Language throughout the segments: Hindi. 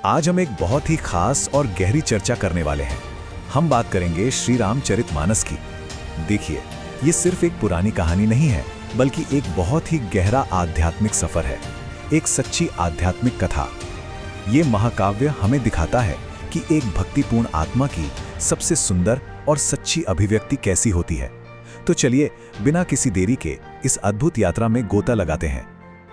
आज हम एक बहुत ही खास और गहरी चर्चा करने वाले हैं। हम बात करेंगे श्री रामचरितमानस की। देखिए, ये सिर्फ एक पुरानी कहानी नहीं है, बल्कि एक बहुत ही गहरा आध्यात्मिक सफर है, एक सच्ची आध्यात्मिक कथा। ये महाकाव्य हमें दिखाता है कि एक भक्तिपूर्ण आत्मा की सबसे सुंदर और सच्ची अभिव्यक्ति कैसी होती है। तो चलिए, बिना किसी देरी के इस अद्भुत यात्रा में गोता लगाते हैं।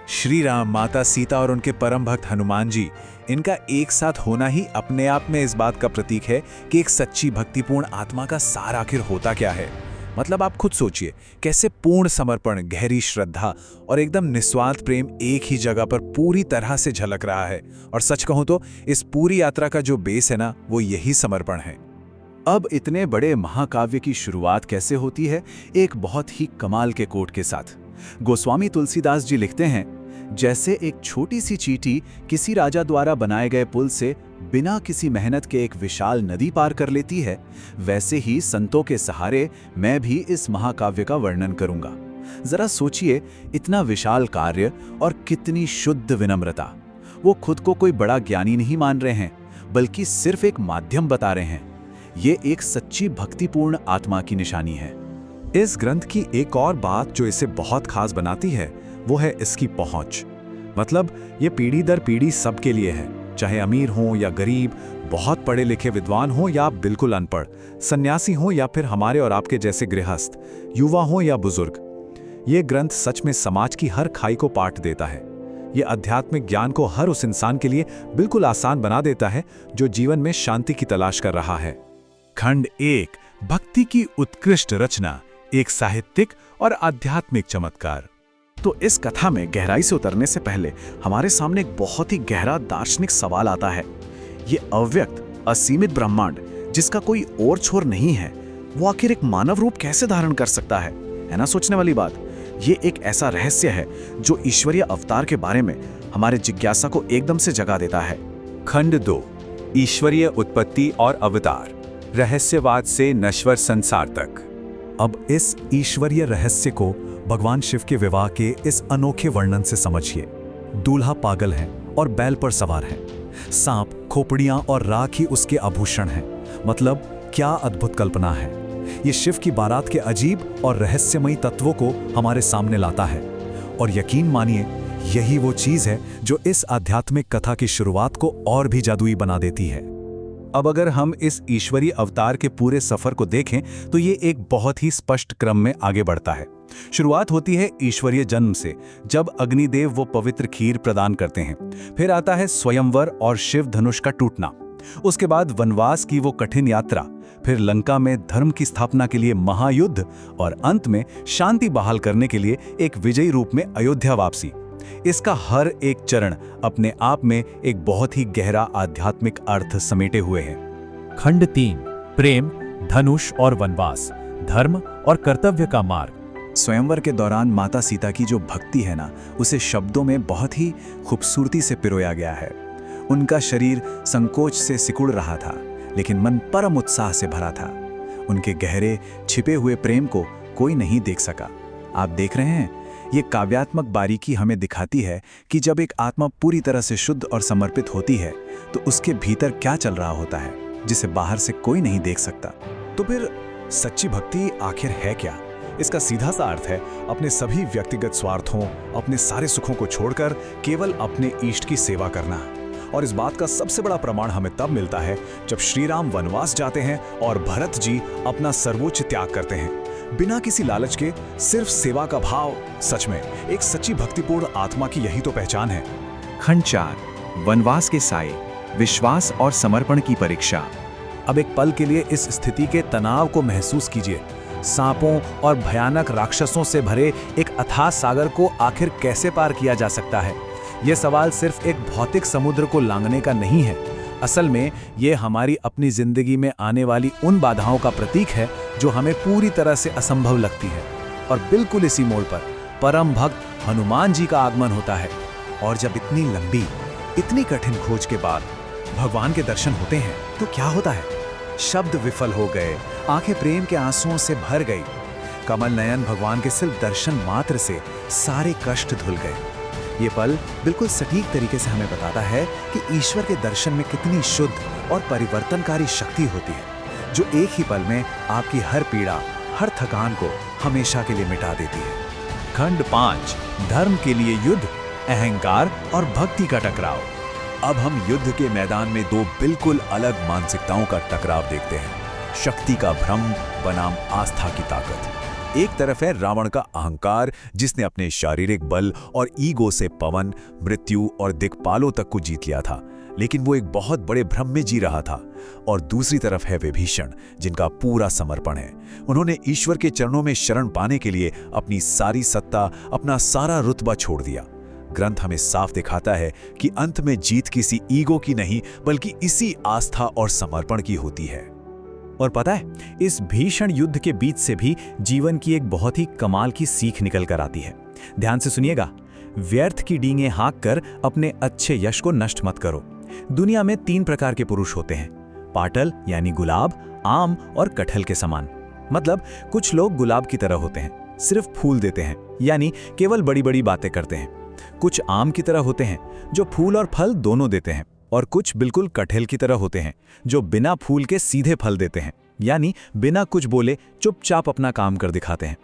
श्री राम, माता सीता और उनके परम भक्त हनुमान जी, इनका एक साथ होना ही अपने आप में इस बात का प्रतीक है कि एक सच्ची भक्तिपूर्ण आत्मा का सार आखिर होता क्या है। मतलब आप खुद सोचिए, कैसे पूर्ण समर्पण, गहरी श्रद्धा और एकदम निस्वार्थ प्रेम एक ही जगह पर पूरी तरह से झलक रहा है। और सच कहूं तो इस पूरी यात्रा का जो बेस है ना, वो यही समर्पण है। अब इतने बड़े महाकाव्य की शुरुआत कैसे होती है? एक बहुत ही कमाल के कोट के साथ। गोस्वामी तुलसीदास जी लिखते हैं, जैसे एक छोटी सी चींटी किसी राजा द्वारा बनाए गए पुल से बिना किसी मेहनत के एक विशाल नदी पार कर लेती है, वैसे ही संतों के सहारे मैं भी इस महाकाव्य का वर्णन करूंगा। जरा सोचिए, इतना विशाल कार्य और कितनी शुद्ध विनम्रता। वो खुद को कोई बड़ा ज्ञानी नहीं मान रहे हैं, बल्कि सिर्फ एक माध्यम बता रहे हैं। ये एक सच्ची भक्तिपूर्ण आत्मा की निशानी है। इस ग्रंथ की एक और बात जो इसे बहुत खास बनाती है, वो है इसकी पहुंच। मतलब ये पीढ़ी दर पीढ़ी सबके लिए है, चाहे अमीर हो या गरीब, बहुत पढ़े लिखे विद्वान हो या बिल्कुल अनपढ़, सन्यासी हो या फिर हमारे और आपके जैसे गृहस्थ, युवा हो या बुजुर्ग। ये ग्रंथ सच में समाज की हर खाई को पाट देता है। ये आध्यात्मिक ज्ञान को हर उस इंसान के लिए बिल्कुल आसान बना देता है जो जीवन में शांति की तलाश कर रहा है। खंड 1, भक्ति की उत्कृष्ट रचना, एक साहित्यिक और आध्यात्मिक चमत्कार। तो इस कथा में गहराई से उतरने से पहले हमारे सामने एक बहुत ही गहरा दार्शनिक सवाल आता है। ये अव्यक्त, असीमित ब्रह्मांड, जिसका कोई और छोर नहीं है, वो आखिर एक मानव रूप कैसे धारण कर सकता है ना? सोचने वाली बात। ये एक ऐसा रहस्य है जो ईश्वरीय अवतार के बारे में हमारे जिज्ञासा को एकदम से जगा देता है। खंड 2, ईश्वरीय उत्पत्ति और अवतार, रहस्यवाद से नश्वर संसार तक। अब इस ईश्वरीय रहस्य को भगवान शिव के विवाह के इस अनोखे वर्णन से समझिए। दूल्हा पागल है और बैल पर सवार है। सांप, खोपड़ियां और राख ही उसके आभूषण हैं। मतलब क्या अद्भुत कल्पना है। ये शिव की बारात के अजीब और रहस्यमयी तत्वों को हमारे सामने लाता है। और यकीन मानिए, यही वो चीज है जो इस आध्यात्मिक कथा की शुरुआत को और भी जादुई बना देती है। अब अगर हम इस ईश्वरीय अवतार के पूरे सफर को देखें तो ये एक बहुत ही स्पष्ट क्रम में आगे बढ़ता है। शुरुआत होती है ईश्वरीय जन्म से, जब अग्निदेव वो पवित्र खीर प्रदान करते हैं। फिर आता है स्वयंवर और शिव धनुष का टूटना। उसके बाद वनवास की वो कठिन यात्रा, फिर लंका में धर्म की स्थापना के लिए महायुद्ध और अंत में शांति बहाल करने के लिए एक विजयी रूप में अयोध्या वापसी। इसका हर एक चरण अपने आप में एक बहुत ही गहरा आध्यात्मिक अर्थ समेटे हुए है। खंड 3, प्रेम, धनुष और वनवास, धर्म और कर्तव्य का मार्ग। स्वयंवर के दौरान माता सीता की जो भक्ति है ना, उसे शब्दों में बहुत ही खूबसूरती से पिरोया गया है। उनका शरीर संकोच से सिकुड़ रहा था, लेकिन मन परम उत्साह से भरा था। उनके गहरे छिपे हुए प्रेम को कोई नहीं देख सका। आप देख रहे हैं, ये काव्यात्मक बारीकी हमें दिखाती है कि जब एक आत्मा पूरी तरह से शुद्ध और समर्पित होती है, तो उसके भीतर क्या चल रहा होता है, जिसे बाहर से कोई नहीं देख सकता। तो फिर सच्ची भक्ति आखिर है क्या? इसका सीधा सा अर्थ है अपने सभी व्यक्तिगत स्वार्थों, अपने सारे सुखों को छोड़कर केवल अपने इष्ट की सेवा करना। और इस बात का सबसे बड़ा प्रमाण हमें तब मिलता है जब श्री राम वनवास जाते हैं और भरत जी अपना सर्वोच्च त्याग करते हैं, बिना किसी लालच के, सिर्फ सेवा का भाव। सच में एक सच्ची भक्तिपूर्ण आत्मा की यही तो पहचान है। खंड 4, वनवास के साए, विश्वास और समर्पण की परीक्षा। अब एक पल के लिए इस स्थिति के तनाव को महसूस कीजिए। सांपों और भयानक राक्षसों से भरे एक अथाह सागर को आखिर कैसे पार किया जा सकता है? यह सवाल सिर्फ एक भौतिक समुद्र को लांघने का नहीं है। असल में ये हमारी अपनी जिंदगी में आने वाली उन बाधाओं का प्रतीक है जो हमें पूरी तरह से असंभव लगती है। और बिल्कुल इसी मोड़ पर परम भक्त हनुमान जी का आगमन होता है। और जब इतनी लंबी, इतनी कठिन खोज के बाद भगवान के दर्शन होते हैं, तो क्या होता है? शब्द विफल हो गए, आंखें प्रेम के आंसुओं से भर गई। कमल नयन भगवान के सिर्फ दर्शन मात्र से सारे कष्ट धुल गए। ये पल बिल्कुल सटीक तरीके से हमें बताता है कि ईश्वर के दर्शन में कितनी शुद्ध और परिवर्तनकारी शक्ति होती है, जो एक ही पल में आपकी हर पीड़ा, हर थकान को हमेशा के लिए मिटा देती है। खंड 5, धर्म के लिए युद्ध, अहंकार और भक्ति का टकराव। अब हम युद्ध के मैदान में दो बिल्कुल अलग मानसिकताओं का टकराव देखते हैं। शक्ति का भ्रम बनाम आस्था की ताकत। एक तरफ है रावण का अहंकार, जिसने अपने शारीरिक बल और ईगो से पवन, मृत्यु और दिक्पालों तक को जीत लिया था, लेकिन वो एक बहुत बड़े भ्रम में जी रहा था। और दूसरी तरफ है विभीषण, जिनका पूरा समर्पण है। उन्होंने ईश्वर के चरणों में शरण पाने के लिए अपनी सारी सत्ता, अपना सारा रुतबा छोड़ दिया। ग्रंथ हमें साफ दिखाता है कि अंत में जीत किसी ईगो की नहीं, बल्कि इसी आस्था और समर्पण की होती है। और पता है, इस भीषण युद्ध के बीच से भी जीवन की एक बहुत ही कमाल की सीख निकल कर आती है। ध्यान से सुनिएगा। व्यर्थ की डींगे हाँक कर अपने अच्छे यश को नष्ट मत करो। दुनिया में 3 प्रकार के पुरुष होते हैं, पाटल यानी गुलाब, आम और कटहल के समान। मतलब कुछ लोग गुलाब की तरह होते हैं, सिर्फ फूल देते हैं, यानी केवल बड़ी बड़ी बातें करते हैं। कुछ आम की तरह होते हैं, जो फूल और फल दोनों देते हैं। और कुछ बिल्कुल कटहल की तरह होते हैं, जो बिना फूल के सीधे फल देते हैं, यानी बिना कुछ बोले चुपचाप अपना काम कर दिखाते हैं।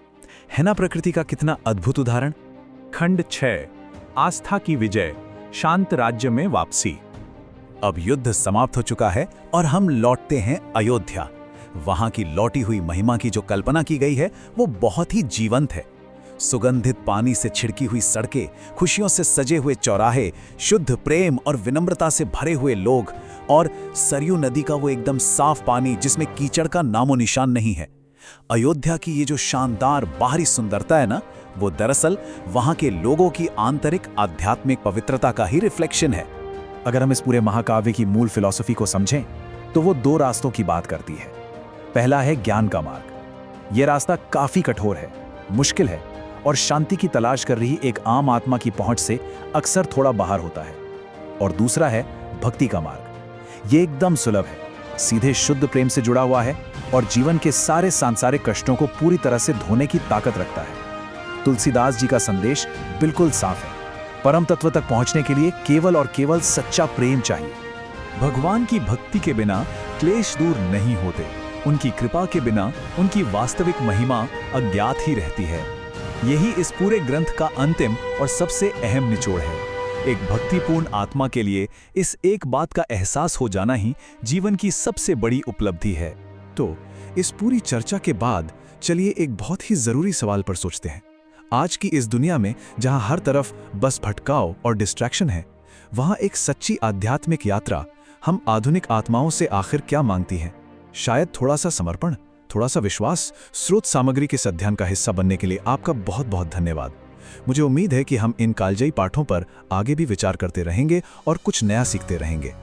है ना प्रकृति का कितना अद्भुत उदाहरण। खंड 6, आस्था की विजय, शांत राज्य में वापसी। अब युद्ध समाप्त हो चुका है और हम लौटते हैं अयोध्या। वहां की लौटी हुई महिमा की जो कल्पना की गई है, वो बहुत ही जीवंत है। सुगंधित पानी से छिड़की हुई सड़कें, खुशियों से सजे हुए चौराहे, शुद्ध प्रेम और विनम्रता से भरे हुए लोग, और सरयू नदी का वो एकदम साफ पानी जिसमें कीचड़ का नामो निशान नहीं है। अयोध्या की ये जो शानदार बाहरी सुंदरता है ना, वो दरअसल वहां के लोगों की आंतरिक आध्यात्मिक पवित्रता का ही रिफ्लेक्शन है। अगर हम इस पूरे महाकाव्य की मूल फिलॉसफी को समझें, तो वो 2 रास्तों की बात करती है। पहला है ज्ञान का मार्ग। ये रास्ता काफी कठोर है, मुश्किल है और शांति की तलाश कर रही एक आम आत्मा की पहुंच से अक्सर थोड़ा बाहर होता है। और दूसरा है भक्ति का मार्ग। ये एकदम सुलभ है, सीधे शुद्ध प्रेम से जुड़ा हुआ है और जीवन के सारे सांसारिक कष्टों को पूरी तरह से धोने की ताकत रखता है। तुलसीदास जी का संदेश बिल्कुल साफ है। परम तत्व तक पहुंचने के लिए केवल और केवल सच्चा प्रेम चाहिए। भगवान की भक्ति के बिना क्लेश दूर नहीं होते। उनकी कृपा के बिना उनकी वास्तविक महिमा अज्ञात ही रहती है। यही इस पूरे ग्रंथ का अंतिम और सबसे अहम निचोड़ है। एक भक्तिपूर्ण आत्मा के लिए इस एक बात का एहसास हो जाना ही जीवन की सबसे बड़ी उपलब्धि है। तो इस पूरी चर्चा के बाद चलिए एक बहुत ही जरूरी सवाल पर सोचते हैं। आज की इस दुनिया में जहां हर तरफ बस भटकाव और डिस्ट्रैक्शन है, वहां एक सच्ची आध्यात्मिक यात्रा हम आधुनिक आत्माओं से आखिर क्या मांगती है? शायद थोड़ा सा समर्पण, थोड़ा सा विश्वास। स्रोत सामग्री के इस अध्ययन का हिस्सा बनने के लिए आपका बहुत बहुत धन्यवाद। मुझे उम्मीद है कि हम इन कालजयी पाठों पर आगे भी विचार करते रहेंगे और कुछ नया सीखते रहेंगे।